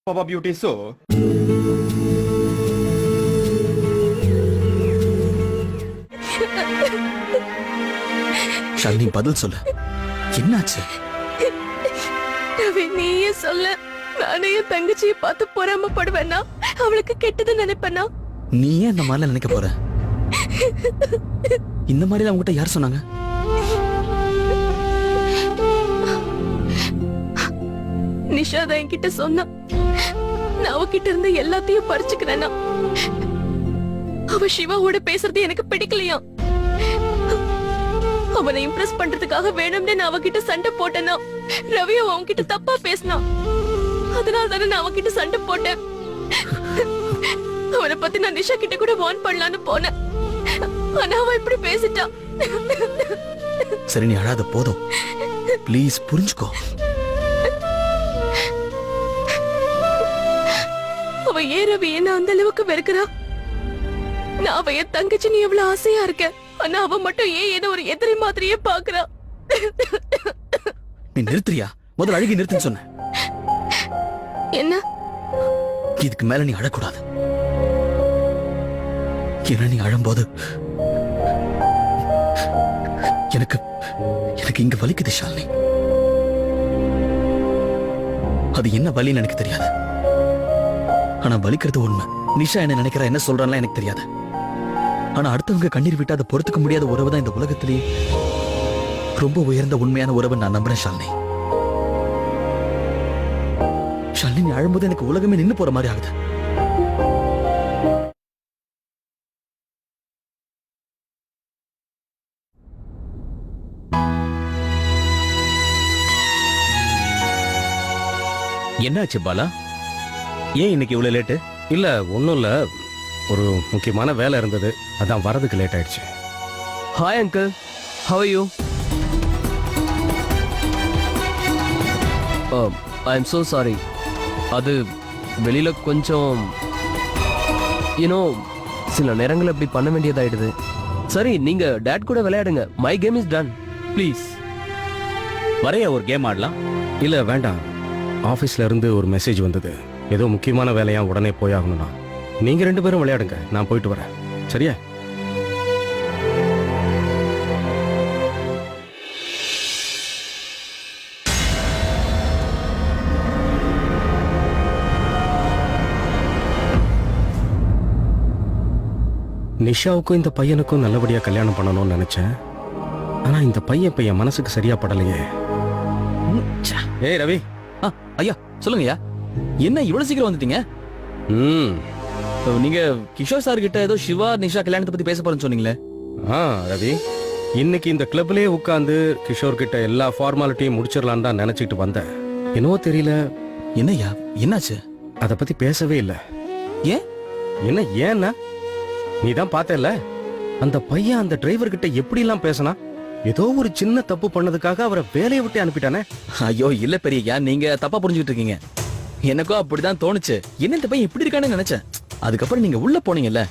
பாப்பா beauty show. Shalini பதில் சொல்லு, என்னாச்சு? ரவி, நீயே சொல்ல. நானே என் தங்கச்சியை பார்த்து பொறாமப்படுவேன்னா, அவளுக்கு கெட்டது நினைப்பேனா? நீ ஏன் இந்த மாதிரிலாம் நினைக்க போற? இந்த மாதிரி அவங்ககிட்ட யார் சொன்னாங்க? நிஷா தான் என்கிட்ட சொன்னா. நான் அவகிட்ட இருந்து எல்லாத்தையும் பறிச்சுக்கிறேன்னா. அவ சிவாவோட பேசுறது எனக்கு பிடிக்கலையா? அவனை இம்ப்ரெஸ் பண்றதுக்காக வேணும்னு நான் அவகிட்ட சண்டை போட்டேன்னா, ரவி அவன்கிட்ட தப்பா பேசினான். அதனால தானே நான் அவகிட்ட சண்டை போட்டேன். அவனை பத்தி நான் நிஷா கிட்ட கூட வார்ன் பண்ணலான்னு போனேன். ஆனா அவன் இப்படி பேசிட்டான். சரி, நீ அழாத, போதும். ப்ளீஸ் புரிஞ்சுக்கோ. அவ ஏன் ரவி என்ன அந்த அளவுக்கு வெறுக்கிறா? நான் அவ என் தங்கச்சி, நீ எவ்வளவு ஆசையா இருக்க. ஆனா அவ மட்டும் ஏன் ஏதோ ஒரு எதிரி மாதிரியே பாக்குறா. நீ நிறுத்துறியா? முதல்ல அழுகி நிறுத்துன்னு சொன்ன. என்ன? இதுக்கு மேல நீ அழக்கூடாது. ஏன்னா நீ அழும்போது எனக்கு எனக்கு இங்க வலிக்குது ஷாலினி. அது என்ன வலின்னு எனக்கு தெரியாது. ஆனா வலிக்கிறது உண்மை. நிஷா என்ன நினைக்கிறா, என்ன சொல்றான்லாம் எனக்கு தெரியாது. ஆனா அடுத்தவங்க கண்ணீர் விட்டு அதை பொறுத்துக்க முடியாத உறவு தான் இந்த உலகத்திலேயே ரொம்ப உயர்ந்த உண்மையான உறவு நான் நம்புறேன் ஷாலினி. ஷாலினி, நீ அழும்போது எனக்கு உலகமே நின்னு போற மாதிரி ஆகுது. என்னாச்சு பாலா? ஏன் இன்னைக்கு இவ்வளவு லேட்டு? இல்ல, ஒன்றும் இல்லை. ஒரு முக்கியமான வேலை இருந்தது, அதான் வரதுக்கு லேட் ஆயிடுச்சு. Hi uncle, how are you? I am so sorry. அது வெளியில கொஞ்சம் சில நேரங்கள் அப்படி பண்ண வேண்டியதாயிடுது. சரி, நீங்க டேட் கூட விளையாடுங்க. My game is done, please. வரையா ஒரு கேம் ஆடலாம்? இல்ல, வேண்டாம். ஆஃபீஸ்ல இருந்து ஒரு மெசேஜ் வந்தது, ஏதோ முக்கியமான வேலையா உடனே போயாகணும்னா. நீங்க 2 பேரும் விளையாடுங்க, நான் போயிட்டு வரேன். சரியா? நிஷாவுக்கும் இந்த பையனுக்கும் நல்லபடியா கல்யாணம் பண்ணணும்னு நினைச்சேன். ஆனா இந்த பையன் இப்ப என் மனசுக்கு சரியா படலையே. ஏய் ரவி. ஐயா சொல்லுங்கய்யா, என்ன இவ்வளவு சீக்கிரம் வந்துட்டீங்க? நீங்க கிஷோர் சார் கிட்ட ஏதோ சிவா நிஷா கல்யாணத்தை பத்தி பேச போறேன்னு சொன்னீங்களே. ரவி, இன்னைக்கு இந்த கிளப்லயே உட்கார்ந்து கிஷோர் கிட்ட எல்லா ஃபார்மாலிட்டியும் முடிச்சிடலான்னு தான் நினைச்சிட்டு வந்தேன். என்னவோ தெரியல. என்னய்யா, என்னாச்சு? அத பத்தி பேசவே இல்லை. ஏன்? என்ன ஏன்னா, நீ தான் பார்த்தல, அந்த பையன் அந்த டிரைவர் கிட்ட எப்படி எல்லாம் பேசினா. ஏதோ ஒரு சின்ன தப்பு பண்ணதுக்காக அவரை வேலையை விட்டு அனுப்பிட்டானே. ஐயோ இல்ல பெரியய்யா, நீங்க தப்பா புரிஞ்சுக்கிட்டு இருக்கீங்க. எனக்கும் அப்படிதான் தோணுச்சு. என்ன இந்த பையன் இப்படி இருக்கானு நினைச்சேன். அதுக்கப்புறம் நீங்க உள்ள போனீங்கல்ல.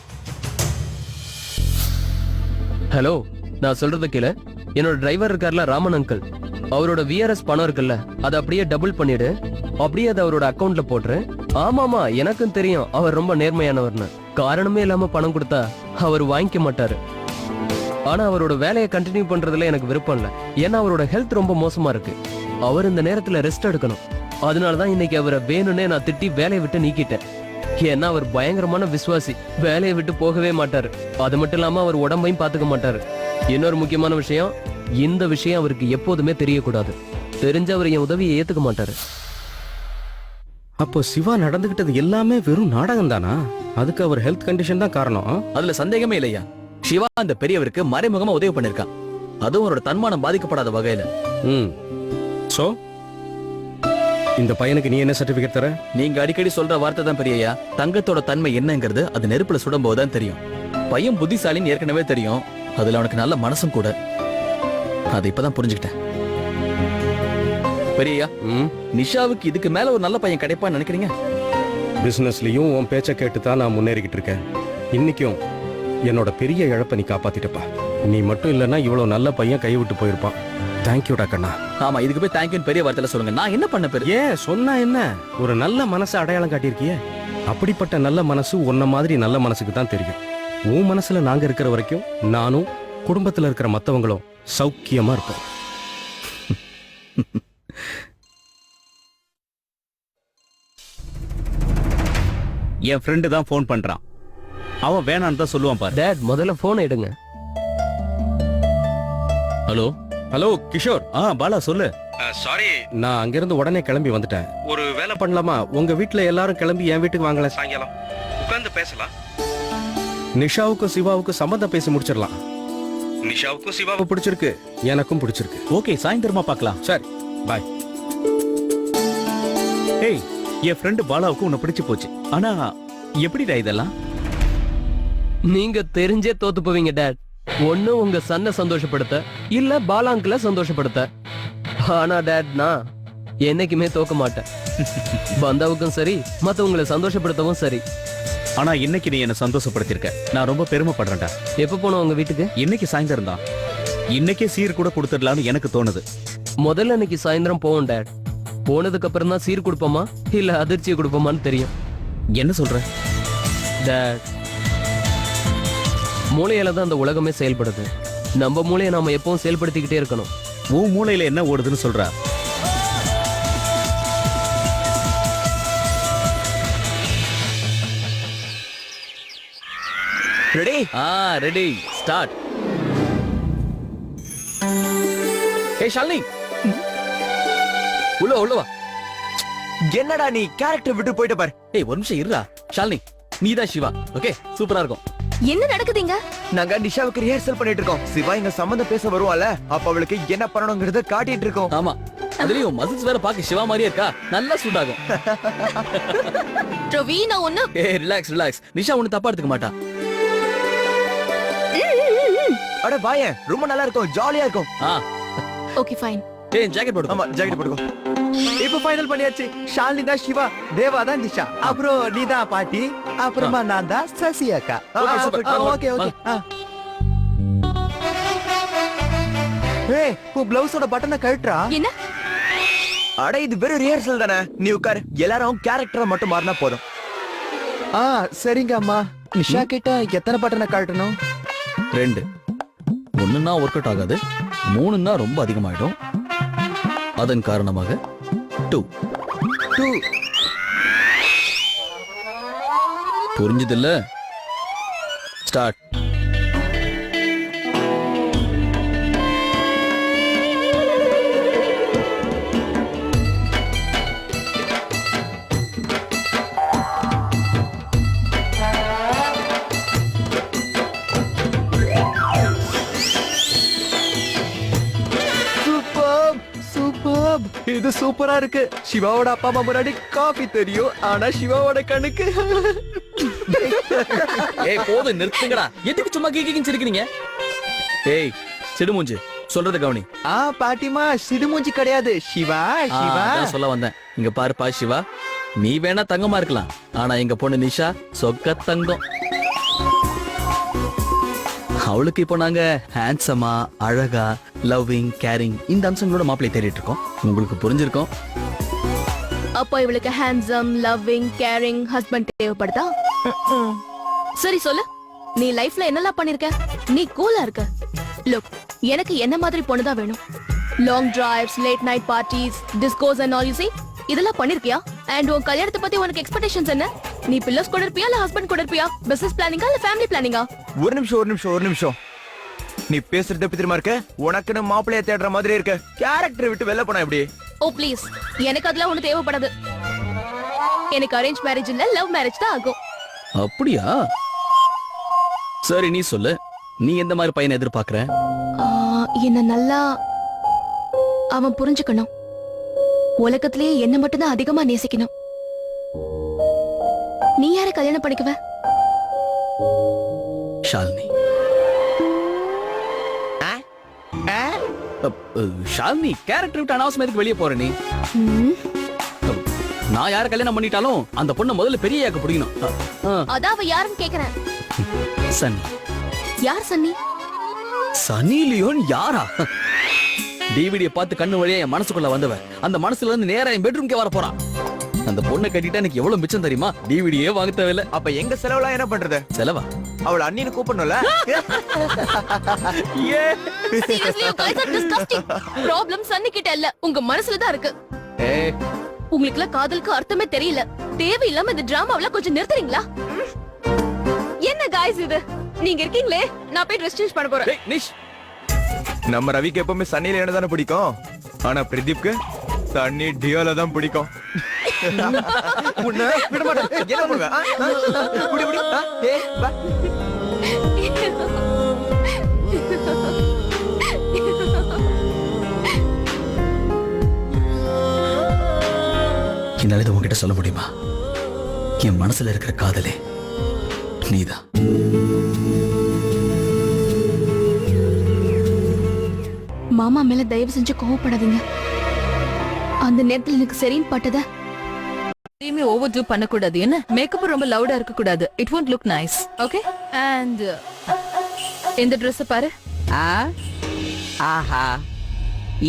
ஹலோ, நான் சொல்றத கேளு. என்னோட டிரைவர் இருக்கார்ல, ராமன் அங்கிள், அவரோட விஆர்எஸ் பணம் இருக்குல்ல, அதை அப்படியே டபுள் பண்ணிடு. அப்படியே அதை அவரோட அக்கவுண்ட்ல போட்டுரு. ஆமாமா, எனக்கும் தெரியும் அவர் ரொம்ப நேர்மையானவர்னு. காரணமே இல்லாம பணம் கொடுத்தா அவர் வாங்கிக்க மாட்டாரு. ஆனா அவரோட வேலையை கண்டினியூ பண்றதுல எனக்கு விருப்பம் இல்ல. ஏன்னா அவரோட ஹெல்த் ரொம்ப மோசமா இருக்கு. அவர் இந்த நேரத்துல ரெஸ்ட் எடுக்கணும். அதனாலதான் இன்னைக்கு அவரை வேணும்னே நான் திட்டி வேலையை விட்டு நீக்கிட்டேன். ஏன்னா அவர் பயங்கரமான விசுவாசி, வேலையை விட்டு போகவே மாட்டாரு. அது மட்டும் இல்லாம அவர் உடம்பையும் பாத்துக்க மாட்டாரு. இன்னொரு முக்கியமான விஷயம், இந்த விஷயம் அவருக்கு எப்போதுமே தெரியக்கூடாது. தெரிஞ்ச அவர் என் உதவியை ஏத்துக்க மாட்டாரு. அப்போ சிவா நடந்துகிட்டது எல்லாமே வெறும் நாடகம் தானா? அதுக்கு அவர் ஹெல்த் கண்டிஷன் தான் காரணம்? அதுல சந்தேகமே இல்லையா. சிவா அந்த பெரியவருக்கு மறைமுகமா உதவி பண்ணிருக்கான். அதுவும் அவரோட தன்மானம் பாதிக்கப்படாத வகையில. சோ இந்த பையனுக்கு நீ என்ன சர்டிபிகேட் தர? நீங்க அடிக்கடி சொல்ற வார்த்தை தான் பெரியய்யா, தங்கத்தோட தன்மை என்னங்கிறது அது நெருப்புல சுடும் போதுதான் தெரியும். பையன் புத்திசாலின்னு ஏற்கனவே தெரியும். அதுல அவனுக்கு நல்ல மனசும் கூட. அதை இப்பதான் புரிஞ்சுக்கிட்டேன். பெரியய்யா, நிஷாவுக்கு இதுக்கு மேல ஒரு நல்ல பையன் கிடைப்பான்னு நினைக்கிறீங்க? பிசினஸ்லயும் உன் பேச்ச கேட்டு தான் நான் முன்னேறிக்கிட்டு இருக்கேன். இன்னைக்கும் என்னோட பெரிய இழப்பை நீ காப்பாத்திட்டப்பா. நீ மட்டும் இல்லைன்னா இவ்வளவு நல்ல பையன் கைவிட்டு போயிருப்பான். தேங்க்யூடா கண்ணா. ஆமா, இதுக்கு போய் தேங்க்யூன்னு பெரிய வார்த்தையில சொல்லுங்க. நான் என்ன பண்ண பெரு? ஏன் சொன்னா என்ன, ஒரு நல்ல மனசை அடையாளம் காட்டியிருக்கியே. அப்படிப்பட்ட நல்ல மனசு உன்ன மாதிரி நல்ல மனசுக்கு தான் தெரியும். உன் மனசுல நாங்க இருக்கிற வரைக்கும் நானும் குடும்பத்துல இருக்கிற மத்தவங்களும் சௌக்கியமா இருப்போம். என் ஃப்ரெண்டு தான் ஃபோன் பண்றான். அவன் வேணான்னு தான் சொல்லுவான் பாரு. டேட் முதல்ல போன் எடுங்க. Hello hello Kishore. பாலா சொல்லு. சாரி, நான் அங்கிருந்து உடனே கிளம்பி வந்துட்டேன். ஒரு வேலை பண்ணலாமா? உங்க வீட்ல எல்லாரும் கிளம்பி என் வீட்டுக்கு வாங்கலாம். சாயங்காலம் உட்கார்ந்து பேசலாம். நிஷாவுக்கும் சிவாவுக்கும் சம்மந்தம் பேசி முடிச்சிடலாம். நிஷாவுக்கும் சிவாவை பிடிச்சிருக்கு, எனக்கும் பிடிச்சிருக்கு. ஓகே, சாயந்தரமா பார்க்கலாம். சரி, பாய். ஏய், என் ஃப்ரெண்டு பாலாவுக்கு உன்னை பிடிச்சு போச்சு. ஆனா எப்படிடா இதெல்லாம்? நீங்க தெரிஞ்சே தோத்து போவீங்க டேட். ஒண்ணு உங்க சன்னை சந்தோஷப்படுத்த, இல்ல பாலாங்கில சந்தோஷப்படுத்த. ஆனா டேட், நான் என்னைக்குமே தோக்க மாட்டேன். பந்தாவுக்கும் சரி, மத்தவங்களை சந்தோஷப்படுத்தவும் சரி. ஆனா இன்னைக்கு நீ என்ன சந்தோஷப்படுத்திருக்க, நான் ரொம்ப பெருமைப்படுறேன்டா. எப்ப போனோம் உங்க வீட்டுக்கு? இன்னைக்கு சாயந்தரம் தான். இன்னைக்கே சீர் கூட கொடுத்துடலாம்னு எனக்கு தோணுது. முதல்ல இன்னைக்கு சாயந்தரம் போவோம் டேட். போனதுக்கு அப்புறம் தான் சீர் கொடுப்போமா இல்ல அதிர்ச்சியை கொடுப்போமான்னு தெரியும். என்ன சொல்ற? டேட், மூளையால தான் அந்த உலகமே செயல்படுது. நம்ம மூளையை நாம எப்பவும் செயல்படுத்திக்கிட்டே இருக்கணும். உன் மூளையில என்ன ஓடுதுன்னு சொல்ற? ரெடி? Ready, start. ஏய் ஷாலினி, உள்ள வா. என்னடா நீ கேரக்டர் விட்டு போயிட்ட பாரு. ஏய் ஒரு நிமிஷம் இருடா. ஷாலினி, நீதான் சிவா. ஓகே, சூப்பரா இருக்கும். என்ன நடக்குதுங்க? நாங்க நிஷாவுக்கு ரிஹர்சல் பண்ணிட்டு இருக்கோம். சிவா இங்க சம்பந்தம் பேச வருவான்ல, அப்ப அவளுக்கு என்ன பண்ணணும்ங்கறத காட்டிட்டு இருக்கோம். ஆமா, அதுலயும் மசில்ஸ் வேற பாக்க சிவா மாதிரியே இருக்கா. நல்லா சூட் ஆகும். ரவி, நான் ஒண்ணு. ஏய் ரிலாக்ஸ். நிஷா ஒண்ணு தப்பா எடுத்துக்க மாட்டா. அட வாயேன், ரொம்ப நல்லா இருக்கும், ஜாலியா இருக்கும். Okay fine. ஏய் ஜாக்கெட் போடு. ஆமா, ஜாக்கெட் போடுங்க. இப்போ ஃபைனல் பண்ணியாச்சு. ஷாலினி தான் சிவா, தேவா தான் நிஷா, அப்புறம் நீ தான் பாட்டி, அப்புறமா நான் தான் சசி அக்கா. Okay, super. ஓகே. ஏய், உன் பிளவுஸோட பட்டனை கழட்டுறா. என்ன? அட இது வெறும் ரிஹர்சல் தானே, நீ உட்காரு. எல்லாரும் கேரக்டரை மட்டும் மாறினா போதும். சரிங்க அம்மா. நிஷா கிட்ட எத்தனை பட்டனை கழட்டணும்? 2. 1ன்னா ஒர்க் அவுட் ஆகாது, 3ன்னா ரொம்ப அதிகமாயிடும். அதன் காரணமாக 2. புரிஞ்சதில்ல? ஸ்டார்ட். சூப்பர். இது சூப்பரா இருக்கு. சிவாவோட அப்பா அம்மா முன்னாடி காபி தெரியும், ஆனா சிவாவோட கண்ணுக்கு. ஏய் போதும், நிறுத்துங்கடா. எதுக்கு சும்மா கீக்கின்னு சிரிக்கிறீங்க? ஏய் சிடுமூஞ்சி, சொல்றது கவனி. பாட்டிமா, சிடுமூஞ்சி கிடையாது, சிவா. அதான் சொல்ல வந்தேன். இங்க பாருப்பா சிவா, நீ வேணா தங்கமா இருக்கலாம், ஆனா எங்க பொண்ணு நிஷா சொக்க தங்கம். அவளுக்கு இப்போ நாங்க ஹேண்ட்ஸமா, அழகா, லவ்விங், கேரிங் இந்த அம்சங்களோட மாப்பிள்ளை தேடிட்டு இருக்கோம். உங்களுக்கு புரிஞ்சிருக்கும். அப்போ இவளுக்கு ஹேண்ட்ஸம், லவ்விங், கேரிங் ஹஸ்பண்ட் தேவைப்படுதா? சரி சொல்லு, நீ லைஃப்ல என்னெல்லாம் பண்ணிருக்க? நீ கூலா இருக்க. லுக், எனக்கு என்ன மாதிரி பொண்ணுதான் வேணும். Long drives, late night parties, டிஸ்கோஸ் and all. You see, இதெல்லாம் பண்ணிருக்கியா? அண்ட் உன் கல்யாணத்தை பத்தி உனக்கு எக்ஸ்பெக்டேஷன்ஸ் என்ன? நீ பில்லர்ஸ் கூட இருப்பியா இல்ல ஹஸ்பண்ட் கூட இருப்பியா? பிசினஸ் பிளானிங்கா இல்ல ஃபேமிலி பிளானிங்கா? ஒரு நிமிஷம். நீ பேசுறது எப்படி தெரியுமா இருக்கு? உனக்குன்னு மாப்பிள்ளைய தேடுற மாதிரி இருக்கு. கேரக்டர் விட்டு வெளில போனா எப்படி? ஓ ப்ளீஸ், எனக்கு அதெல்லாம் ஒண்ணு தேவைப்படாது. எனக்கு அரேஞ்ச் மேரேஜ் இல்ல, லவ் மேரேஜ் தான் ஆகும். அப்படியா? சரி நீ சொல்லு, நீ எந்த மாதிரி பையனை எதிர்பார்க்கற? என்ன நல்லா அவன் புரிஞ்சுக்கணும். உலகத்திலேயே என்ன மட்டும் தான் அதிகமா நேசிக்கணும். நீ யாரை கல்யாணம் பண்ணிக்குவ? ஷாலினி. ஷாலினி, கேரக்டர் விட்டு அனாவசியமா எதுக்கு வெளியே போற நீ? நான் யார கல்யாணம் பண்ணிட்டாலும் அந்த பொண்ணை முதல்ல பெரிய யாக்க பிடிக்கணும். அதான் அவ யாருன்னு கேக்குறேன். சன்னி. யார் சன்னி? சன்னி லியோன் யாரா? டிவிடியை பார்த்து கண்ணு வழியா என் மனசுக்குள்ள வந்தவன் அந்த மனசுல இருந்து நேரா என் பெட்ரூம்க்கே வர போறான். அந்த பொண்ணை கட்டிட்டா எனக்கு எவ்வளவு மிச்சம் தெரியுமா? டிவிடியே வாங்க தேவையில்ல. அப்ப எங்க செலவுலாம் என்ன பண்றது? செலவா? அவள அண்ணின்னு கூப்பிடணும்ல. Seriously, you guys are disgusting. Problem Sunny கிட்ட இல்ல, உங்க மனசுல தான் இருக்கு. ஏய், உங்களுக்குலாம் காதலுக்கு அர்த்தமே தெரியல. தேவையில்லாம இந்த டிராமாவெல்லாம் கொஞ்சம் நிறுத்துறீங்களா? என்ன guys இது? நீங்க இருக்கீங்களே, நான் போய் ட்ரெஸ் சேஞ்ச் பண்ண போறேன். டேய் நிஷ், நம்ம ரவிக்கு எப்பவுமே சன்னில என்ன தானே பிடிக்கும். ஆனா பிரதீப்க்கு சன்னி டியோல தான் பிடிக்கும். உன்னை விட மாட்டேன். என்ன பண்ணுவ? புடி புடி. ஏய் வா. என்னால இதை உன்கிட்ட சொல்ல முடியுமா? என் மனசுல இருக்கிற காதலே நீதான். மாமா மேல தயவு செஞ்சு கோவப்படாதீங்க. அந்த நேரத்துல எனக்கு சரின்னு பட்டத எதையுமே ஓவர் டூ பண்ணக்கூடாது. என்ன மேக்கப் ரொம்ப லவுடா இருக்க கூடாது. It won't look nice. Okay and இந்த Dress பாரு. ஆஹா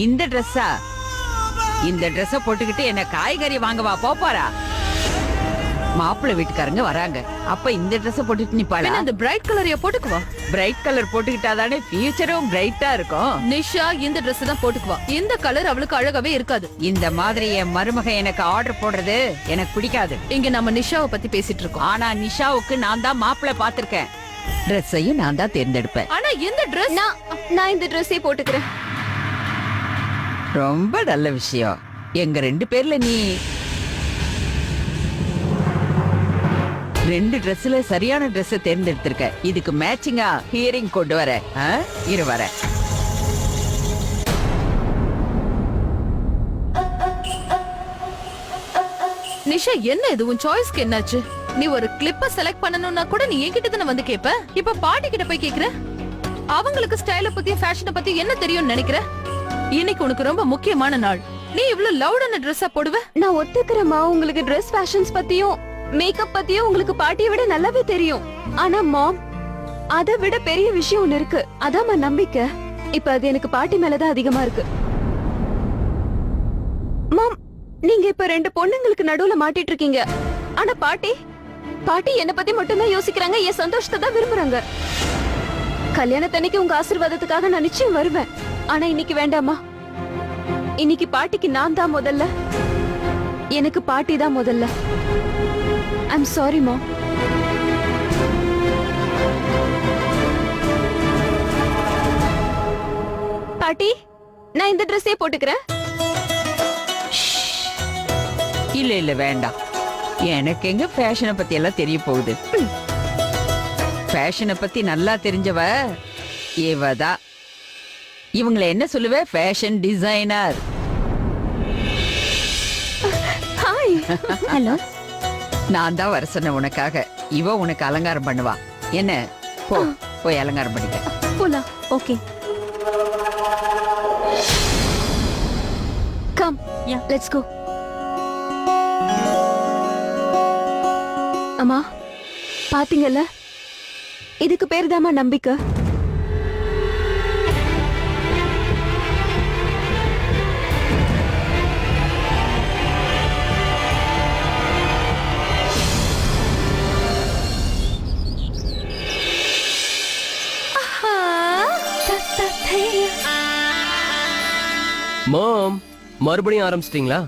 இந்த ட்ரெஸ்ஸா? இந்த ட்ரெஸ்ஸ போட்டுக்கிட்டு என்ன காய்கறி வாங்கவா போறா? மாப்பிள்ளை வீட்டுக்காரங்க வராங்க, அப்ப இந்த ட்ரெஸ்ஸ போட்டுட்டு நிப்பாளா? இந்த பிரைட் கலரைய போட்டுக்குவா. பிரைட் கலர் போட்டுக்கிட்டாதானே ஃபியூச்சரும் பிரைட்டா இருக்கும். நிஷா இந்த Dress தான் போட்டுக்குவா. இந்த கலர் அவளுக்கு அழகாவே இருக்காது. இந்த மாதிரி என் மருமக எனக்கு ஆர்டர் போடுறது எனக்கு பிடிக்காது. இங்க நம்ம நிஷாவை பத்தி பேசிட்டு இருக்கோம். ஆனா நிஷாவுக்கு நான் தான் மாப்பிள்ளை பாத்திருக்கேன். ட்ரெஸ்ஸையும் நான் தான் தேர்ந்தெடுப்பேன். ஆனா இந்த Dress நான் இந்த ட்ரெஸ்ஸே போட்டுக்கிறேன். ரொம்ப நல்ல விஷயம். எங்க ரெண்டு பேர்ல நீ ரெண்டு ட்ரெஸ்ல சரியான ட்ரெஸ் தேர்ந்தெடுத்திருக்க. இதுக்கு மேட்சிங்கா ஹியரிங் கொண்டு வர. இரு வர. நிஷா என்ன இது உன் சாய்ஸ்க்கு என்னாச்சு? நீ ஒரு கிளிப்ப செலக்ட் பண்ணனும்னா கூட நீ என்கிட்ட தான வந்து கேப்ப. இப்ப பாட்டி கிட்ட போய் கேக்குற. அவங்களுக்கு ஸ்டைல பத்தி ஃபேஷனை பத்தி என்ன தெரியும்னு நினைக்கிற? இன்னைக்கு உனக்கு ரொம்ப முக்கியமான நாள். நீ இவ்வளவு லவுடான ட்ரெஸ்ஸா போடுவ? நான் ஒத்துக்கிறேம்மா, உங்களுக்கு ட்ரெஸ் ஃபேஷன்ஸ் பத்தியும் மேக்கப் பத்தியும் உங்களுக்கு பாட்டியை விட நல்லாவே தெரியும். ஆனா மாம், அதை விட பெரிய விஷயம் ஒண்ணு இருக்கு. அதாம்மா நம்பிக்கை. இப்ப அது எனக்கு பாட்டி மேலதான் அதிகமா இருக்கு. மாம், நீங்க இப்ப ரெண்டு பொண்ணுங்களுக்கு நடுவுல மாட்டிட்டு இருக்கீங்க. ஆனா பாட்டி பாட்டி என்ன பத்தி மட்டும்தான் யோசிக்கிறாங்க, என் சந்தோஷத்தை தான் விரும்புறாங்க. கல்யாணத்தன்னைக்கு உங்க ஆசீர்வாதத்துக்காக நான் நிச்சயம் வருவேன். ஆனா இன்னைக்கு வேண்டாமா. இன்னைக்கு பாட்டிக்கு நான் தான் முதல்ல, எனக்கு பாட்டி தான் முதல்ல. ஐம் சாரி மாம். பாட்டி, நான் இந்த ட்ரெஸ்ஸே போட்டுக்கிறேன். இல்ல இல்ல வேண்டாம். எனக்கு எங்க ஃபேஷனை பத்தி எல்லாம் தெரிய போகுது. ஃபேஷனை பத்தி நல்லா தெரிஞ்சவ இவதான். இவங்கள என்ன சொல்லுவ? Fashion designer. ஹாய். ஹலோ. நான் தான் வர சொன்ன உனக்காக. இவ உனக்கு அலங்காரம் பண்ணுவா. என்ன போ போய் அலங்காரம் பண்ணிக்க. போலாம். Okay. Come. Ya, let's go. அம்மா, பாத்தீங்கல்ல? இதுக்கு பேர் தாம்மா நம்பிக்கை. மாம், மறுபடியும் ஆரம்பிச்சிட்டீங்களா?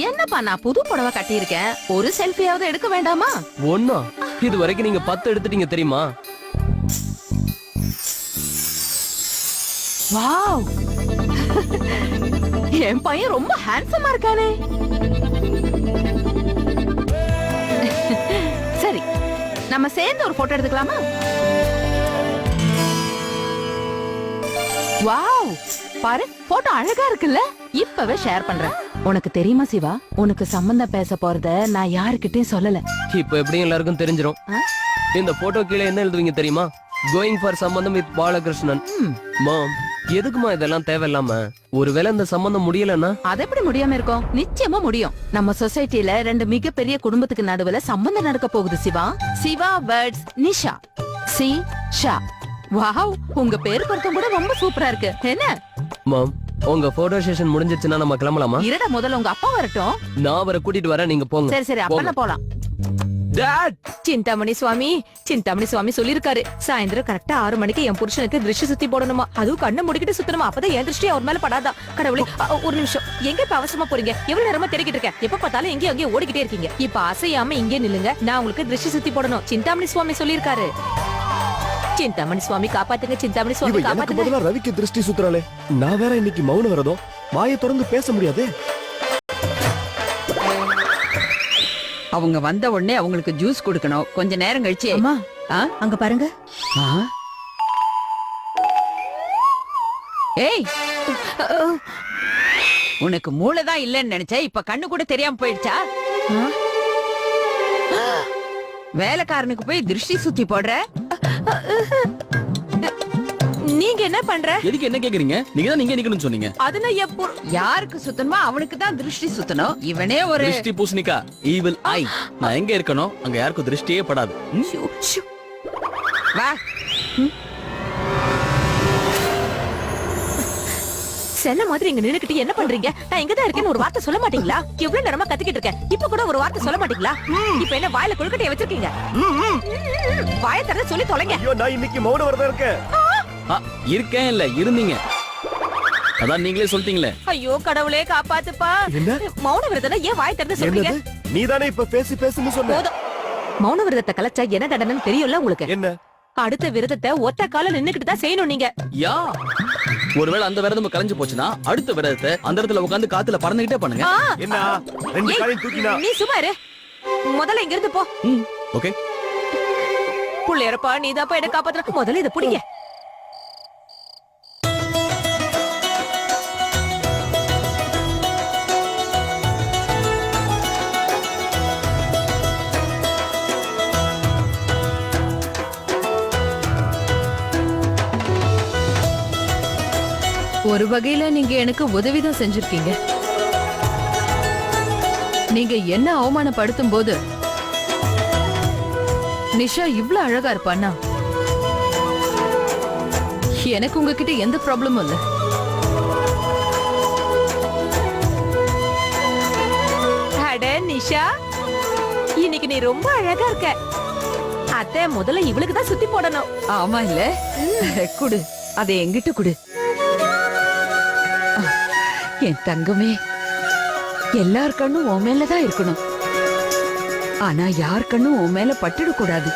என்னப்பா நான் புது புடவை கட்டியிருக்கேன். ஒரு செல்ஃபியாவது எடுக்க வேண்டாமா? ஒண்ணா? இது வரைக்கும் நீங்க 10 எடுத்துட்டீங்க தெரியுமா? வாவ், என் பையன் ரொம்ப ஹேண்ட்ஸமா இருக்கானே. சரி, நம்ம சேர்ந்து ஒரு போட்டோ எடுத்துக்கலாமா? வாவ், பாரு போட்டோ அழகா இருக்குல்ல? இப்பவே ஷேர் பண்றேன். உனக்கு தெரியுமா சிவா, உனக்கு சம்பந்தம் பேச போறத நான் யாருக்கிட்டையும் சொல்லல. இப்ப எப்படியும் எல்லாருக்கும் தெரிஞ்சிரும். இந்த போட்டோ கீழே என்ன எழுதுவீங்க தெரியுமா? கோயிங் ஃபார் சம்பந்தம் வித் பாலகிருஷ்ணன். மாம், எதுக்குமா இதெல்லாம் தேவையில்லாம? ஒருவேளை இந்த சம்பந்தம் முடியலன்னா? அது எப்படி முடியாம இருக்கும்? நிச்சயமா முடியும். நம்ம சொசைட்டில ரெண்டு மிகப்பெரிய குடும்பத்துக்கு நடுவுல சம்பந்தம் நடக்க போகுது சிவா. சிவா வேர்ட்ஸ் நிஷா. சி ஷா. வாவ், உங்க பேரு பொருத்தம் கூட ரொம்ப சூப்பரா இருக்கு. என்ன மாம், உங்க போட்டோ செஷன் முடிஞ்சிருச்சுன்னா நம்ம கிளம்பலாமா? இருடா முதல்ல உங்க அப்பா வரட்டும். நான் அவரை கூட்டிட்டு வரேன், நீங்க போங்க. சரி சரி அப்ப போலாம். டாட், சிந்தாமணி சுவாமி சொல்லிருக்காரு சாயந்தரம் கரெக்டா 6 மணிக்கு என் புருஷனுக்கு திருஷ்டி சுத்தி போடணுமா, அதுவும் கண்ணை முடிக்கிட்டு சுத்தணுமா, அப்பதான் என் திருஷ்டி அவர் மேல படாதான். கடவுளே ஒரு நிமிஷம், எங்க இப்ப அவசரமா போறீங்க? எவ்வளவு நேரமா தெரிக்கிட்டு இருக்கேன், எப்ப பார்த்தாலும் எங்கேயும் ஓடிக்கிட்டே இருக்கீங்க. இப்ப அசையாம இங்கே நில்லுங்க, நான் உங்களுக்கு திருஷ்டி சுத்தி போடணும். சிந்தாமணி சுவாமி சொல்லிருக்காரு. சிந்தாமணி சுவாமி காப்பாத்துங்க, சிந்தாமணி சுவாமி காப்பாத்துங்க. ரவிக்கு திருஷ்டி சுத்துறாளே, நான் வேற இன்னைக்கு மௌனம் வரதும் வாயை திறந்து பேச முடியாது. அவங்க வந்த உடனே அவங்களுக்கு ஜூஸ் கொடுக்கணும். கொஞ்ச நேரம் கழிச்சு அம்மா ஆ? அங்க பாருங்க. ஆ? ஏய், உனக்கு மூளைதான் இல்லைன்னு நினைச்சேன், இப்ப கண்ணு கூட தெரியாம போயிடுச்சா? வேலைக்காரனுக்கு போய் திருஷ்டி சுத்தி போடுற? நீங்க என்ன பண்ற? எதுக்கு என்ன கேக்குறீங்க? நீங்க தான் நீங்க நிக்கணும்னு சொன்னீங்க. அதுல எப்போ யாருக்கு சுத்தணுமோ அவனுக்கு தான் திருஷ்டி சுத்தணும். இவனே ஒரு திருஷ்டி பூசணிக்கா, ஈவில் ஐ. நான் எங்க இருக்கணும் அங்க யாருக்கும் திருஷ்டியே படாது. வா. சென்ன மாதிரி இங்க நின்னுக்கிட்டு என்ன பண்றீங்க? நான் எங்கதான் இருக்கேன்னு ஒரு வார்த்தை சொல்ல மாட்டீங்களா? எவ்வளவு நேரமா கத்திக்கிட்டு இருக்கேன், இப்ப கூட ஒரு வார்த்தை சொல்ல மாட்டீங்களா? இப்ப என்ன வாயில கொழுக்கட்டைய வச்சிருக்கீங்க? வாயை திறந்து சொல்லி தொலைங்க. ஐயோ, நான் இன்னைக்கு மௌனம் வரதா இருக்கேன். இருக்கேன் இல்ல இருந்தீங்க, அதான் நீங்களே சொல்லிட்டீங்களே. ஐயோ கடவுளே காப்பாத்துப்பா. என்ன? மௌன விரதத்தை ஏன் வாய் திறந்து சொல்றீங்க? நீதானே இப்ப பேசுன்னு சொன்ன. போதும். மௌன விரதத்தை கலைச்சா என்ன தண்டனைன்னு தெரியும்ல உங்களுக்கு? என்ன? அடுத்த விரதத்தை ஒத்த கால நின்னுக்கிட்டு தான் செய்யணும் நீங்க. யா, ஒருவேளை அந்த விரதம் கலைஞ்சு போச்சுன்னா அடுத்த விரதத்தை அந்த இடத்துல உட்கார்ந்து காத்துல பறந்துகிட்டே பண்ணுங்க. என்ன? ரெண்டு காலையும் தூக்கினா. நீ சும்மா இரு. முதல்ல இங்க இருந்து போ. ஓகே. புள்ளையரப்பா நீதாப்பா என்ன காப்பாத்துற. முதல்ல இத புடிங்க. ஒரு வகையில நீங்க எனக்கு உதவிதான் செஞ்சிருக்கீங்க. நீங்க என்ன அவமானப்படுத்தும் போது நிஷா இவ்ளோ அழகா இருப்பானா, எனக்கு உங்ககிட்ட எந்த ப்ராப்ளமும் இல்ல. அட நிஷா, இன்னைக்கு நீ ரொம்ப அழகா இருக்க. அத்தை முதல்ல இவளுக்கு தான் சுத்தி போடணும். ஆமா இல்ல, குடு, அதை எங்கிட்ட குடு. என் தங்கமே, எல்லார் கண்ணும் உன் மேலதான் இருக்கணும், ஆனா யார் கண்ணும் உன் மேல பட்டுடக் கூடாது.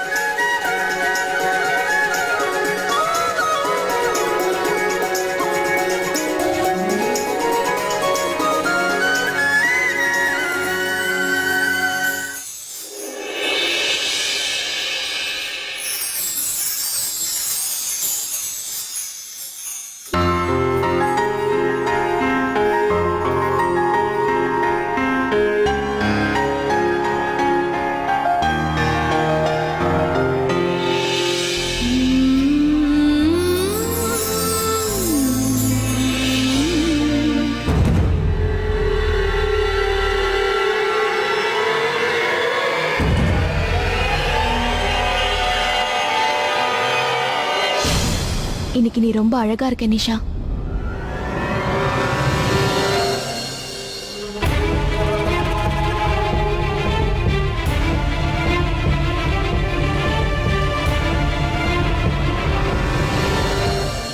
இன்னைக்கு நீ ரொம்ப அழகா இருக்க நிஷா.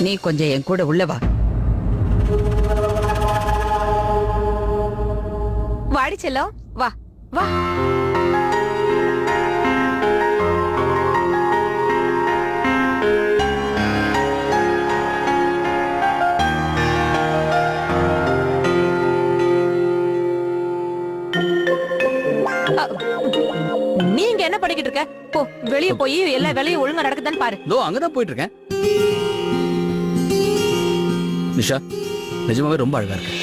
நீ கொஞ்சம் என் கூட உள்ள வா. வாடி செல்லம், வா வா. நீங்க என்ன பண்ணிக்கிட்டு இருக்க? போ, வெளிய போய் எல்லா வேலையும் ஒழுங்கா நடக்குதான்னு பாரு. இதோ அங்கதான் போயிட்டு இருக்கேன். நிஷா நிஜமாவே ரொம்ப அழகா இருக்கு.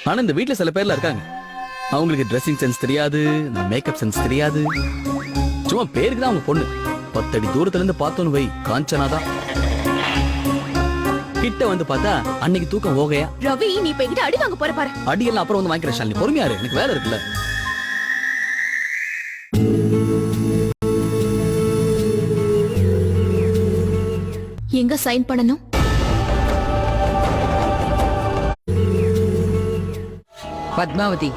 ஆனா இந்த வீட்ல சில பேர்ல இருக்காங்க, அவங்களுக்கு ட்ரெஸ்ஸிங் சென்ஸ் தெரியாது, மேக்கப் சென்ஸ் தெரியாது, சும்மா பேருக்கு தான் அவங்க பொண்ணு. 10 அடி தூரத்துல இருந்து பார்த்தோன்னு வை காஞ்சனாதான், கிட்ட வந்து பார்த்தா அன்னைக்கு தூக்கம் ஓகையா. ரவி, நீ இப்ப எங்கிட்ட அடி வாங்க போற பாரு. அடியெல்லாம் அப்புறம் வந்து வாங்கிக்கிறேன் ஷாலினி, பொறுமையா இரு, எனக்கு வேலை இருக்குல்ல. எங்க சைன் பண்ணணும்? பத்மாவதி,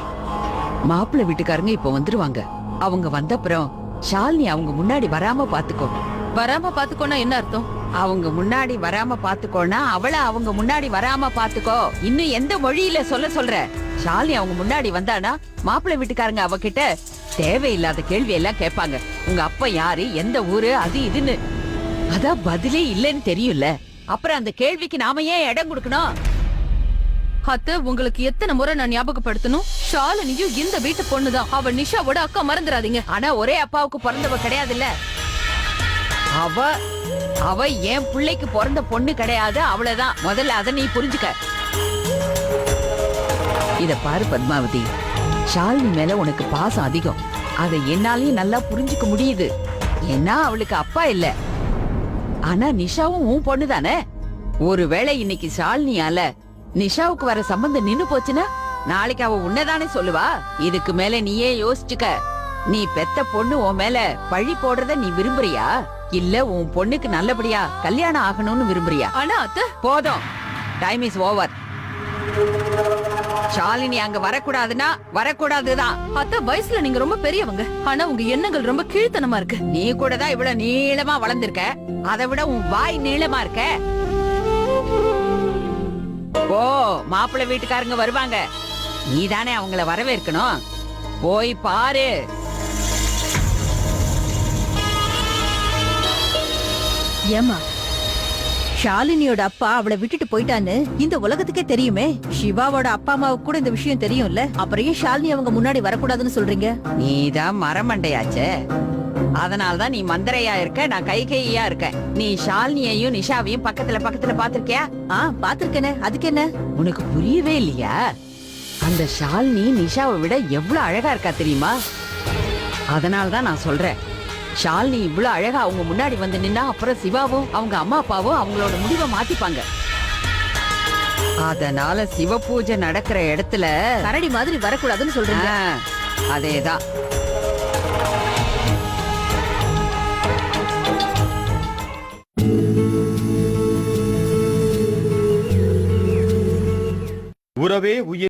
மாப்பிள்ளை வீட்டுக்காரங்க இப்ப வந்துருவாங்க. அவங்க வந்தப்புறம் ஷாலினி அவங்க முன்னாடி வராம பாத்துக்கோ. வராம பாத்துக்கோனா என்ன அர்த்தம்? அவங்க முன்னாடி வராம பாத்துக்கோனா அவளை அவங்க முன்னாடி வராம பாத்துக்கோ. இன்னும் எந்த மொழியில சொல்ற? ஷாலினி அவங்க முன்னாடி வந்தானா மாப்பிள்ளை வீட்டுக்காரங்க அவகிட்ட தேவையில்லாத கேள்வி எல்லாம் கேட்பாங்க. உங்க அப்பா யாரு, எந்த ஊரு, அது இதுன்னு. அதான் பதிலே இல்லைன்னு தெரியும்ல. அப்புறம் அந்த கேள்விக்கு நாம ஏன் இடம் கொடுக்கணும்? அத்தை, உங்களுக்கு எத்தனை முறை நான் ஞாபகப்படுத்தணும்? ஷாலினியும் இந்த வீட்டு பொண்ணுதான். அவ நிஷாவோட அக்கா, மறந்துடாதீங்க. ஆனா ஒரே அப்பாவுக்கு பிறந்தவ கிடையாதுல்ல. அவ என் பிள்ளைக்கு பிறந்த பொண்ணு கிடையாது, அவ்வளவுதான். முதல்ல அதை நீ புரிஞ்சுக்க. இத பாரு பத்மாவதி, ஷாலினி மேல உனக்கு பாசம் அதிகம். அதை என்னாலையும் நல்லா புரிஞ்சுக்க முடியுது. ஏன்னா அவளுக்கு அப்பா இல்ல. ஆனா நிஷாவும் உன் பொண்ணு தானே. ஒருவேளை இன்னைக்கு ஷாலினியால நிஷாவுக்கு வர சம்பந்தம் நின்னு போச்சுன்னா நாளைக்கு அவ உன்னதானே சொல்லுவா. இதுக்கு மேல நீயே யோசிச்சுக்க. நீ பெத்த பொண்ணு உன் மேல பழி போடுறத நீ விரும்புறியா, இல்ல உன் பொண்ணுக்கு நல்லபடியா கல்யாணம் ஆகணும்னு விரும்புறியா? ஆனா அத்தை, போதும், டைம் இஸ் ஓவர். ஷாலினி அங்க வரக்கூடாதுன்னா வரக்கூடாதுதான். அத்தை, வயசுல நீங்க ரொம்ப பெரியவங்க. ஆனா உங்க எண்ணங்கள் ரொம்ப கீழ்த்தனமா இருக்கு. நீ கூட தான் இவ்வளவு நீளமா வளர்ந்திருக்க. அதை விட உன் வாய் நீளமா இருக்க. ஓ, மாப்பிள்ளை வீட்டுக்காரங்க வருவாங்க. நீ தானே அவங்கள வரவேற்கணும். போய் பாரு. ஏமா, ஷாலினியோட அப்பா அவளை விட்டுட்டு போயிட்டான்னு இந்த உலகத்துக்கே தெரியுமே. சிவாவோட அப்பா அம்மாவுக்கு கூட இந்த விஷயம் தெரியும்ல. அப்புறம் ஏன் ஷாலினி அவங்க முன்னாடி வரக்கூடாதுன்னு சொல்றீங்க? நீதான் மரமண்டையாச்சே. அதனாலதான் நீ மந்திரையா இருக்க, நான் கைகையா இருக்கேன். நீ ஷாலினியையும் நிஷாவையும் பக்கத்துல பாத்திருக்கியா? பாத்திருக்கேனே, அதுக்கு என்ன? உனக்கு புரியவே இல்லையா? அந்த ஷாலினி நிஷாவை விட எவ்வளவு அழகா இருக்கா தெரியுமா? அதனாலதான் நான் சொல்றேன், ஷாலினி இவ்வளவு அழகா அவங்க முன்னாடி வந்து நின்னா அப்புறம் சிவாவும் அவங்க அம்மா அப்பாவும் அவங்களோட முடிவை மாத்திப்பாங்க. அதனால சிவ பூஜை நடக்கிற இடத்துல கரடி மாதிரி வரக்கூடாதுன்னு சொல்றீங்க. அதேதான். உறவே உயிர்.